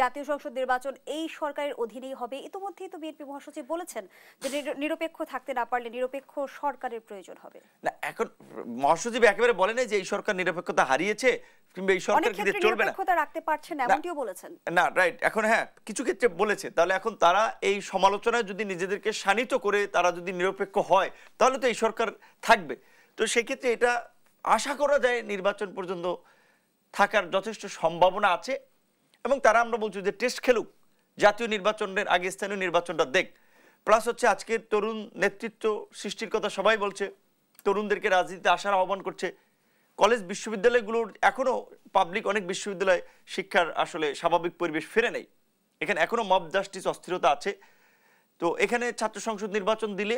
জাতীয় সংসদ নির্বাচন এই সরকারের অধীনেই হবে। ইতিমধ্যেই তো বিএনপি মহাসচিব বলেছেন যে নিরপেক্ষ থাকতে না পারলে নিরপেক্ষ সরকারের প্রয়োজন হবে। না, এখন মহাসচিব একেবারে বলে নাই যে এই সরকার নিরপেক্ষতা হারিয়েছে কিংবা এই সরকার কিন্তু চলবে না, নিরপেক্ষতা রাখতে পারছে না এমনটিও বলেছেন। না, রাইট। এখন হ্যাঁ, কিছু ক্ষেত্রে বলেছে। তাহলে এখন তারা এই সমালোচনায় যদি নিজেদেরকে শানিত করে তারা যদি নিরপেক্ষ হয় তাহলে তো এই সরকার থাকবে। তো সেক্ষেত্রে এটা আশা করা যায় নির্বাচন পর্যন্ত থাকার যথেষ্ট সম্ভাবনা আছে এবং তারা আমরা বলছি যে টেস্ট খেলুক, জাতীয় নির্বাচনের আগে স্থানীয় নির্বাচনটা দেখ। প্লাস হচ্ছে আজকের তরুণ নেতৃত্ব সৃষ্টির কথা সবাই বলছে, তরুণদেরকে রাজনীতিতে আসার আহ্বান করছে। কলেজ বিশ্ববিদ্যালয়গুলোর এখনও পাবলিক অনেক বিশ্ববিদ্যালয় শিক্ষার আসলে স্বাভাবিক পরিবেশ ফিরে নেই, এখানে এখনও মব জাস্টিস অস্থিরতা আছে। তো এখানে ছাত্র সংসদ নির্বাচন দিলে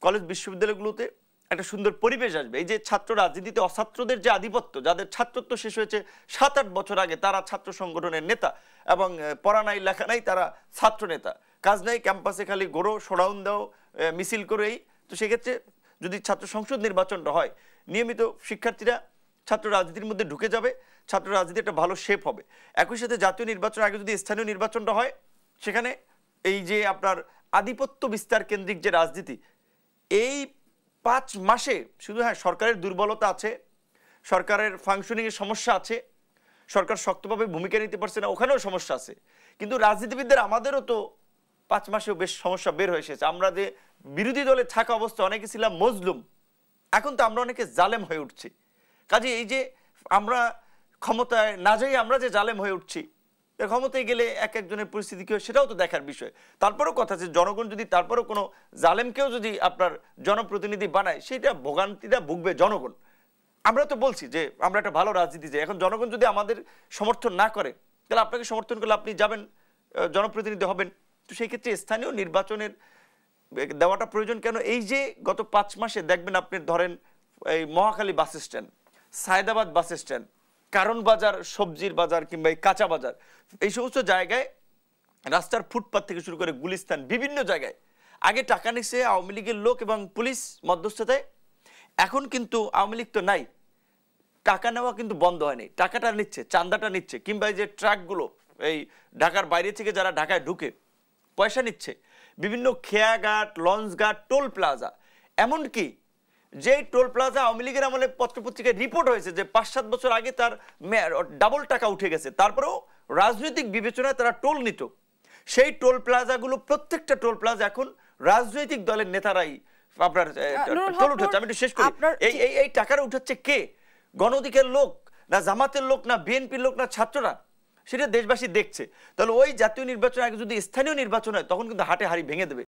কলেজ বিশ্ববিদ্যালয়গুলোতে একটা সুন্দর পরিবেশ আসবে। এই যে ছাত্র রাজনীতিতে অছাত্রদের যে আধিপত্য, যাদের ছাত্রত্ব শেষ হয়েছে 7-8 বছর আগে, তারা ছাত্র সংগঠনের নেতা এবং পড়া নাই লেখা নাই, তারা ছাত্র নেতা, কাজ নাই, ক্যাম্পাসে খালি গোড়ো শোডাউন দাও মিছিল করেই। তো সেক্ষেত্রে যদি ছাত্র সংসদ নির্বাচনটা হয়, নিয়মিত শিক্ষার্থীরা ছাত্র রাজনীতির মধ্যে ঢুকে যাবে, ছাত্র রাজনীতি একটা ভালো শেপ হবে। একই সাথে জাতীয় নির্বাচন আগে যদি স্থানীয় নির্বাচনটা হয়, সেখানে এই যে আপনার আধিপত্য বিস্তার কেন্দ্রিক যে রাজনীতি, এই 5 মাসে শুধু হ্যাঁ সরকারের দুর্বলতা আছে, সরকারের ফাংশনিংয়ের সমস্যা আছে, সরকার শক্তভাবে ভূমিকা নিতে পারছে না, ওখানেও সমস্যা আছে। কিন্তু রাজনীতিবিদদের আমাদেরও তো 5 মাসেও বেশ সমস্যা বের হয়ে এসেছে। আমরা যে বিরোধী দলে থাকা অবস্থা অনেকে ছিলাম মজলুম, এখন তো আমরা অনেকে জালেম হয়ে উঠছি। কাজে এই যে আমরা ক্ষমতায় না যাই আমরা যে জালেম হয়ে উঠছি, ক্ষমতায় গেলে এক একজনের পরিস্থিতি কি হয় সেটাও তো দেখার বিষয়। তারপরেও কথা আছে, জনগণ যদি তারপরেও কোনো জালেমকেও যদি আপনার জনপ্রতিনিধি বানায়, সেটা ভোগান্তিটা ভুগবে জনগণ। আমরা তো বলছি যে আমরা একটা ভালো রাজনীতি চাই, এখন জনগণ যদি আমাদের সমর্থন না করে তাহলে আপনাকে সমর্থন করলে আপনি যাবেন জনপ্রতিনিধি হবেন। তো সেই ক্ষেত্রে স্থানীয় নির্বাচনের দেওয়াটা প্রয়োজন। কেন এই যে গত 5 মাসে দেখবেন আপনি ধরেন এই Mohakhali bus stand, Sayedabad bus stand, Karwan Bazar, সবজির বাজার কিংবা এই কাঁচা বাজার, এই সমস্ত জায়গায় রাস্তার ফুটপাত থেকে শুরু করে গুলিস্তান, বিভিন্ন জায়গায় আগে টাকা নিচ্ছে আওয়ামী লীগের লোক এবং পুলিশ মধ্যস্থতায়। এখন কিন্তু আওয়ামী লীগ তো নাই, টাকা নেওয়া কিন্তু বন্ধ হয়নি, টাকাটা নিচ্ছে, চাঁদাটা নিচ্ছে, কিংবা এই যে ট্রাকগুলো এই ঢাকার বাইরে থেকে যারা ঢাকায় ঢুকে পয়সা নিচ্ছে, বিভিন্ন খেয়াঘাট, লঞ্চ ঘাট, টোল প্লাজা, এমনকি যে টোল প্লাজা আওয়ামী লীগের আমলে পত্রপত্রিকায় রিপোর্ট হয়েছে যে 5-7 বছর আগে তার ডাবল টাকা উঠে গেছে, তারপরেও রাজনৈতিক বিবেচনায় তারা টোল নিত। সেই টোল প্লাজাগুলো, প্রত্যেকটা টোল প্লাজা এখন রাজনৈতিক দলের নেতারাই আপনার টোল উঠাচ্ছে। আমি একটু শেষ করি, এই টাকাটা উঠাচ্ছে কে? গণ অধিকার লোক না জামাতের লোক না বিএনপির লোক না ছাত্ররা? সেটা দেশবাসী দেখছে। তাহলে ওই জাতীয় নির্বাচন আগে যদি স্থানীয় নির্বাচন হয় তখন কিন্তু হাটে হাড়ি ভেঙে দেবে।